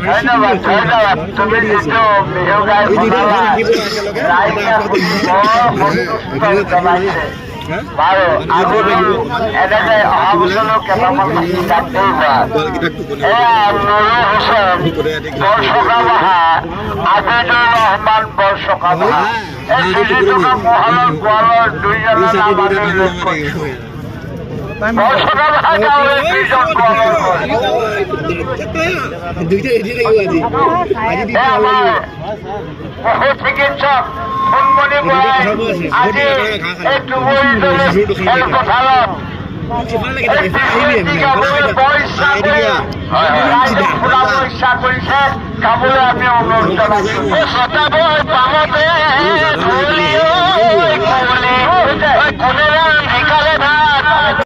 ধন্যবাদ ধন্যবাদ তুমি কিন্তু বাৰু আৰু এনেকে অহা বছৰলৈ কেইটামান মাটি কাটতেই এয়া নুৰুল হুছেইন বৰচকা বাহা আবিদুৰ ৰহমান বৰচকা বাহা এই দুইজনৰ মহলৰ গোৱালৰ দুইজনৰ নাম আমি উল্লেখ কৰিছোঁ বৰচকা বাহা গাঁৱৰ দুইজন গোৱালৰ পশু চিকিৎসক সোণমণি বৰাই আজি এই ডুবুৰী খেলপথাৰত ইচ্ছা কৰিছে গাবলৈ আমি অনুৰোধ জনাইছো